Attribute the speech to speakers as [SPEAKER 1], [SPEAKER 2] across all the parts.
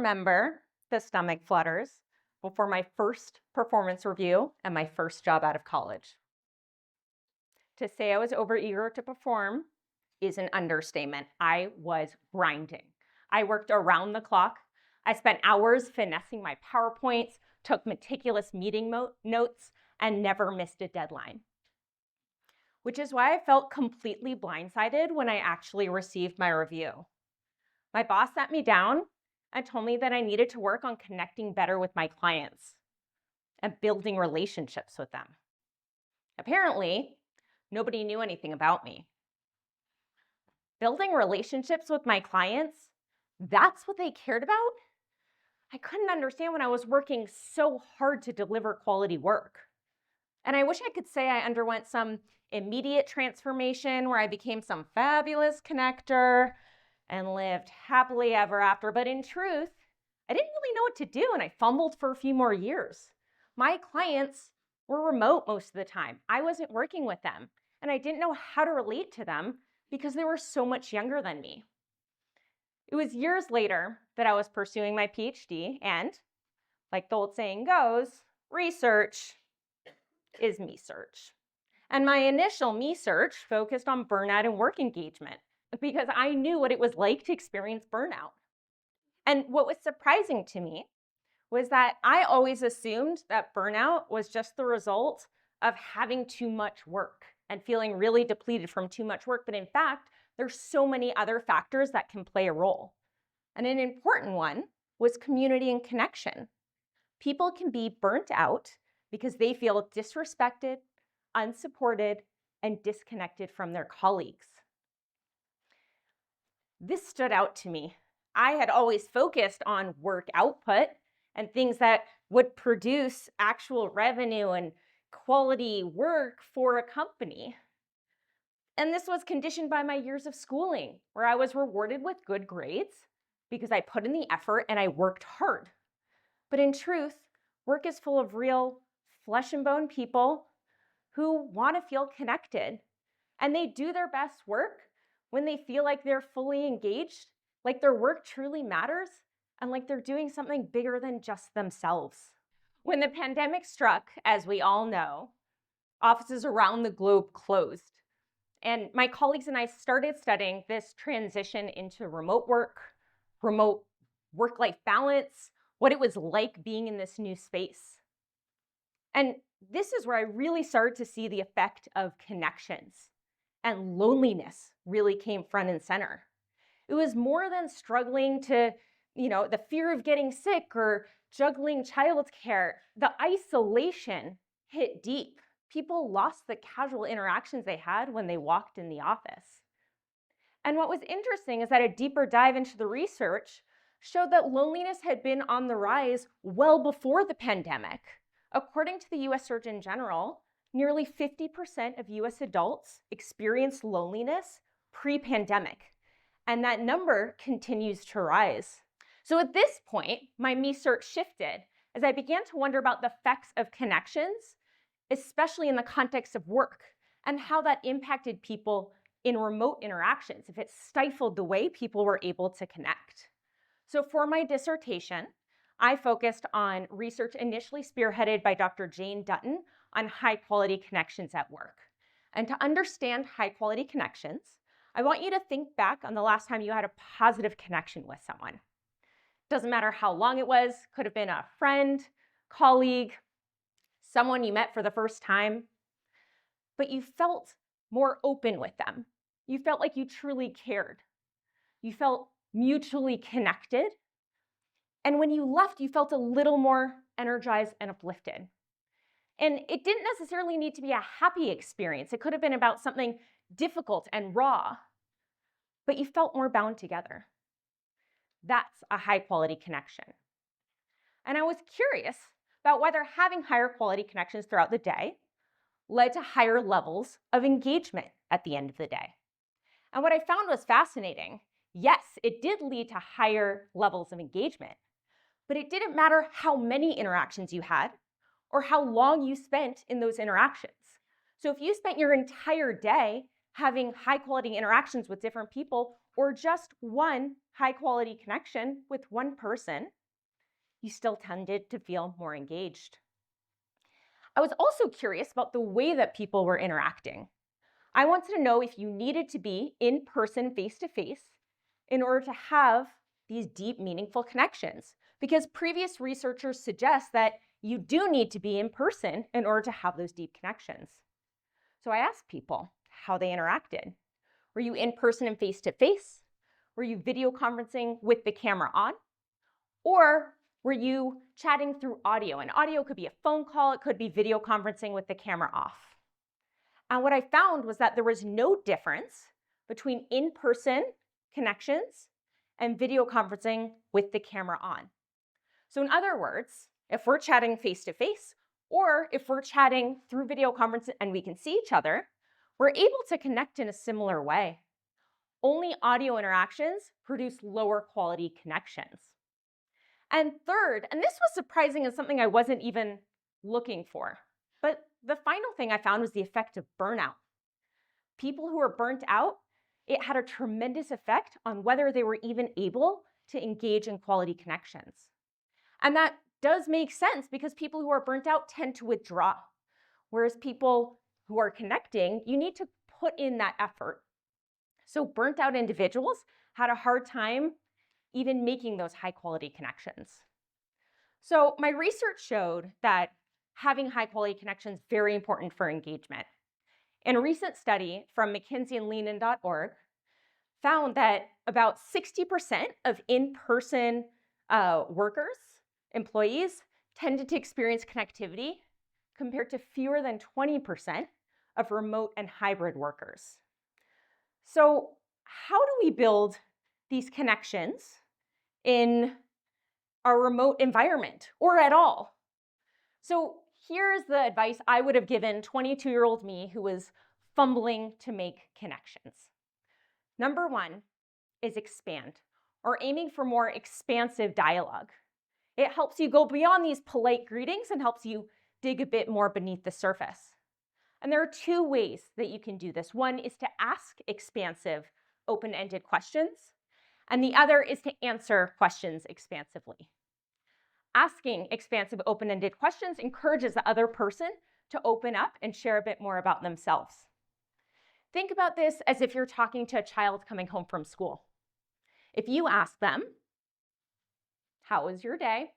[SPEAKER 1] remember the stomach flutters before my first performance review and my first job out of college. To say I was overeager to perform is an understatement. I was grinding. I worked around the clock. I spent hours finessing my PowerPoints, took meticulous meeting notes, and never missed a deadline. Which is why I felt completely blindsided when I actually received my review. My boss sat me down and told me that I needed to work on connecting better with my clients and building relationships with them. Apparently, nobody knew anything about me. Building relationships with my clients, that's what they cared about? I couldn't understand when I was working so hard to deliver quality work. And I wish I could say I underwent some immediate transformation where I became some fabulous connector and lived happily ever after. But in truth, I didn't really know what to do and I fumbled for a few more years. My clients were remote most of the time. I wasn't working with them and I didn't know how to relate to them because they were so much younger than me. It was years later that I was pursuing my PhD and, like the old saying goes, research is me search. And my initial me search focused on burnout and work engagement because I knew what it was like to experience burnout. And what was surprising to me was that I always assumed that burnout was just the result of having too much work and feeling really depleted from too much work. But in fact, there's so many other factors that can play a role. And an important one was community and connection. People can be burnt out because they feel disrespected, unsupported, and disconnected from their colleagues. This stood out to me. I had always focused on work output and things that would produce actual revenue and quality work for a company. And this was conditioned by my years of schooling, where I was rewarded with good grades because I put in the effort and I worked hard. But in truth, work is full of real flesh and bone people who want to feel connected. And they do their best work when they feel like they're fully engaged, like their work truly matters, and like they're doing something bigger than just themselves. When the pandemic struck, as we all know, offices around the globe closed. And my colleagues and I started studying this transition into remote work-life balance, what it was like being in this new space. And this is where I really started to see the effect of connections, and loneliness really came front and center. It was more than struggling to, the fear of getting sick or juggling childcare. The isolation hit deep. People lost the casual interactions they had when they walked in the office. And what was interesting is that a deeper dive into the research showed that loneliness had been on the rise well before the pandemic. According to the US Surgeon General, nearly 50% of US adults experienced loneliness pre-pandemic, and that number continues to rise. So at this point, my me search shifted as I began to wonder about the effects of connections, especially in the context of work, and how that impacted people in remote interactions, if it stifled the way people were able to connect. So for my dissertation, I focused on research initially spearheaded by Dr. Jane Dutton on high-quality connections at work. And to understand high-quality connections, I want you to think back on the last time you had a positive connection with someone. Doesn't matter how long it was, could have been a friend, colleague, someone you met for the first time, but you felt more open with them. You felt like you truly cared. You felt mutually connected. And when you left, you felt a little more energized and uplifted. And it didn't necessarily need to be a happy experience. It could have been about something difficult and raw, but you felt more bound together. That's a high quality connection. And I was curious about whether having higher quality connections throughout the day led to higher levels of engagement at the end of the day. And what I found was fascinating. Yes, it did lead to higher levels of engagement, but it didn't matter how many interactions you had or how long you spent in those interactions. So if you spent your entire day having high quality interactions with different people, or just one high quality connection with one person, you still tended to feel more engaged. I was also curious about the way that people were interacting. I wanted to know if you needed to be in person, face to face, in order to have these deep, meaningful connections, because previous researchers suggest that you do need to be in person in order to have those deep connections. So I asked people how they interacted. Were you in person and face to face? Were you video conferencing with the camera on? Or were you chatting through audio? And audio could be a phone call, it could be video conferencing with the camera off. And what I found was that there was no difference between in-person connections and video conferencing with the camera on. So in other words, if we're chatting face-to-face, or if we're chatting through video conference and we can see each other, we're able to connect in a similar way. Only audio interactions produce lower quality connections. And third, and this was surprising and something I wasn't even looking for, but the final thing I found was the effect of burnout. People who were burnt out, it had a tremendous effect on whether they were even able to engage in quality connections. And that does make sense because people who are burnt out tend to withdraw, whereas people who are connecting, you need to put in that effort. So burnt out individuals had a hard time even making those high quality connections. So my research showed that having high quality connections is very important for engagement. And a recent study from McKinsey and Leanin.org found that about 60% of in-person workers, employees, tended to experience connectivity compared to fewer than 20% of remote and hybrid workers. So how do we build these connections in our remote environment or at all? So here's the advice I would have given 22-year-old me who was fumbling to make connections. Number one is expand, or aiming for more expansive dialogue. It helps you go beyond these polite greetings and helps you dig a bit more beneath the surface. And there are two ways that you can do this. One is to ask expansive, open-ended questions, and the other is to answer questions expansively. Asking expansive, open-ended questions encourages the other person to open up and share a bit more about themselves. Think about this as if you're talking to a child coming home from school. If you ask them, "How was your day?"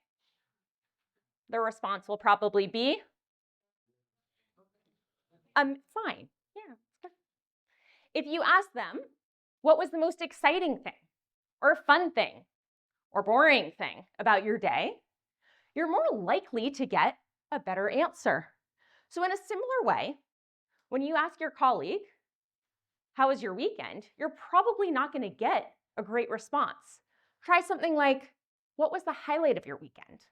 [SPEAKER 1] their response will probably be, fine. Yeah. If you ask them, what was the most exciting thing, or fun thing, or boring thing about your day, you're more likely to get a better answer. So in a similar way, when you ask your colleague, "How was your weekend?" you're probably not going to get a great response. Try something like, "What was the highlight of your weekend?"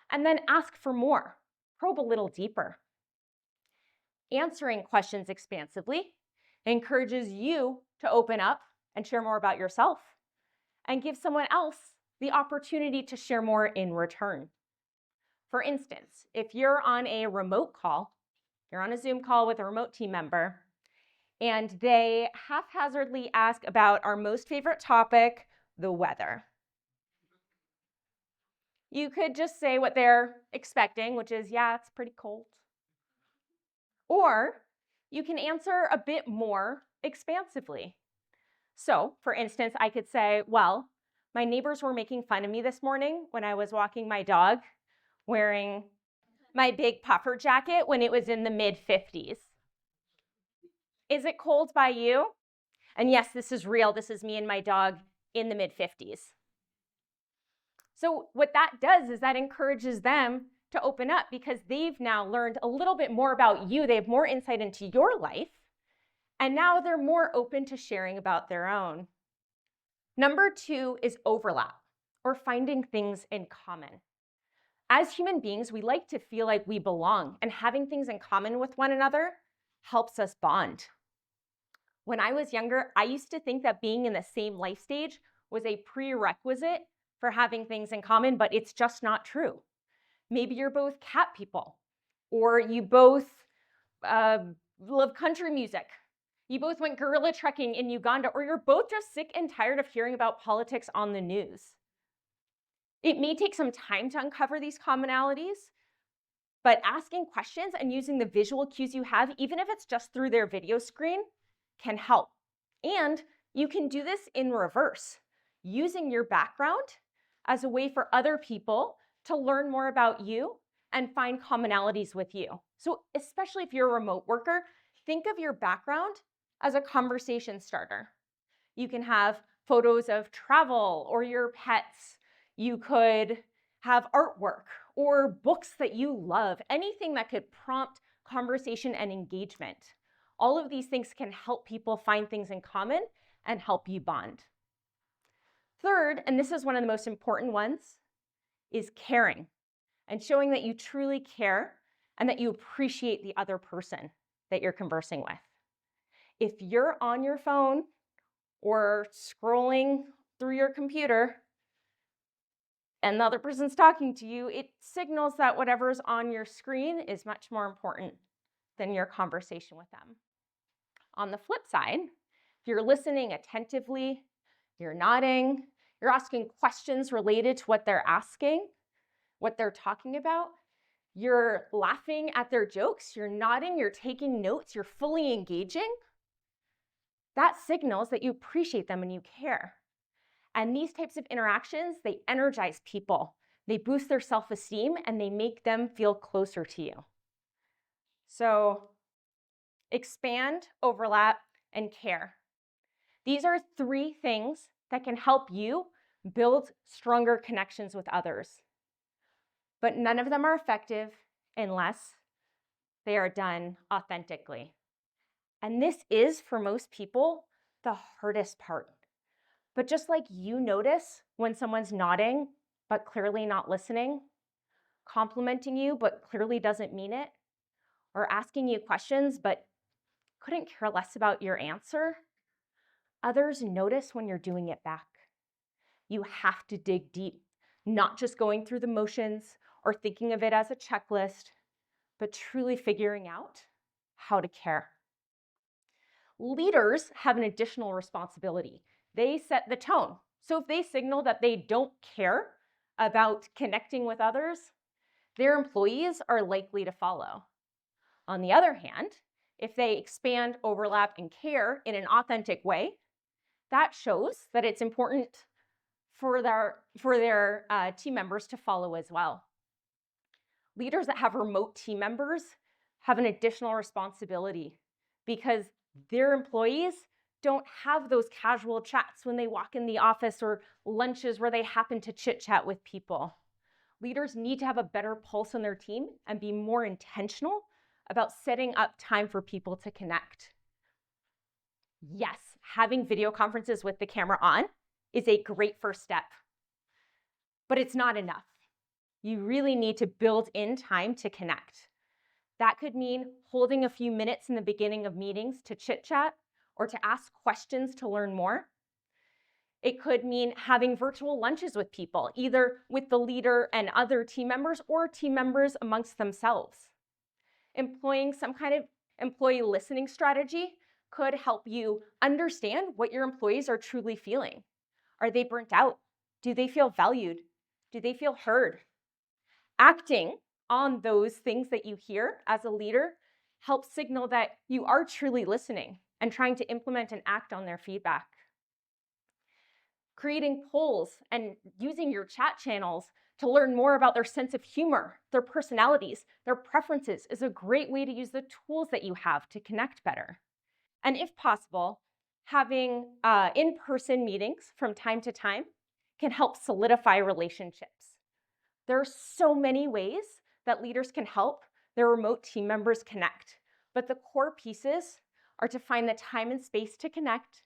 [SPEAKER 1] And then ask for more. Probe a little deeper. Answering questions expansively encourages you to open up and share more about yourself and give someone else the opportunity to share more in return. For instance, if you're on a remote call, you're on a Zoom call with a remote team member, and they haphazardly ask about our most favorite topic, the weather. You could just say what they're expecting, which is, "Yeah, it's pretty cold." Or you can answer a bit more expansively. So, for instance, I could say, "Well, my neighbors were making fun of me this morning when I was walking my dog wearing my big puffer jacket when it was in the mid-50s. Is it cold by you?" And yes, this is real. This is me and my dog in the mid-50s. So what that does is that encourages them to open up because they've now learned a little bit more about you. They have more insight into your life, and now they're more open to sharing about their own. Number two is overlap, or finding things in common. As human beings, we like to feel like we belong, and having things in common with one another helps us bond. When I was younger, I used to think that being in the same life stage was a prerequisite for having things in common, but it's just not true. Maybe you're both cat people, or you both love country music, You both went gorilla trekking in Uganda, or you're both just sick and tired of hearing about politics on the news. It may take some time to uncover these commonalities, but asking questions and using the visual cues you have, even if it's just through their video screen, can help. And you can do this in reverse, using your background as a way for other people to learn more about you and find commonalities with you. So especially if you're a remote worker, think of your background as a conversation starter. You can have photos of travel or your pets. You could have artwork or books that you love, anything that could prompt conversation and engagement. All of these things can help people find things in common and help you bond. Third, and this is one of the most important ones, is caring and showing that you truly care and that you appreciate the other person that you're conversing with. If you're on your phone or scrolling through your computer and the other person's talking to you, it signals that whatever's on your screen is much more important than your conversation with them. On the flip side, if you're listening attentively, you're nodding, you're asking questions related to what they're asking, what they're talking about, you're laughing at their jokes, you're nodding, you're taking notes, you're fully engaging, that signals that you appreciate them and you care. And these types of interactions, they energize people, they boost their self-esteem, and they make them feel closer to you. So expand, overlap, and care. These are 3 things that can help you build stronger connections with others. But none of them are effective unless they are done authentically. And this is, for most people, the hardest part. But just like you notice when someone's nodding but clearly not listening, complimenting you but clearly doesn't mean it, or asking you questions but couldn't care less about your answer, others notice when you're doing it back. You have to dig deep, not just going through the motions or thinking of it as a checklist, but truly figuring out how to care. Leaders have an additional responsibility. They set the tone. So if they signal that they don't care about connecting with others, their employees are likely to follow. On the other hand, if they expand, overlap, and care in an authentic way, that shows that it's important for their team members to follow as well. Leaders that have remote team members have an additional responsibility because their employees don't have those casual chats when they walk in the office or lunches where they happen to chit-chat with people. Leaders need to have a better pulse on their team and be more intentional about setting up time for people to connect. Yes, having video conferences with the camera on is a great first step, but it's not enough. You really need to build in time to connect. That could mean holding a few minutes in the beginning of meetings to chit-chat or to ask questions to learn more. It could mean having virtual lunches with people, either with the leader and other team members or team members amongst themselves. Employing some kind of employee listening strategy could help you understand what your employees are truly feeling. Are they burnt out? Do they feel valued? Do they feel heard? Acting on those things that you hear as a leader helps signal that you are truly listening and trying to implement and act on their feedback. Creating polls and using your chat channels to learn more about their sense of humor, their personalities, their preferences is a great way to use the tools that you have to connect better. And if possible, having in-person meetings from time to time can help solidify relationships. There are so many ways that leaders can help their remote team members connect, but the core pieces are to find the time and space to connect,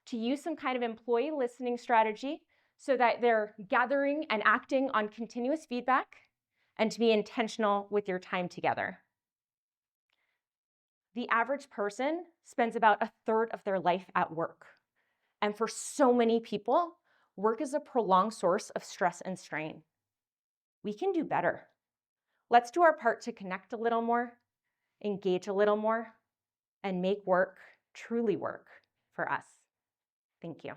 [SPEAKER 1] to use some kind of employee listening strategy so that they're gathering and acting on continuous feedback, and to be intentional with your time together. The average person spends about 1/3 of their life at work. And for so many people, work is a prolonged source of stress and strain. We can do better. Let's do our part to connect a little more, engage a little more, and make work truly work for us. Thank you.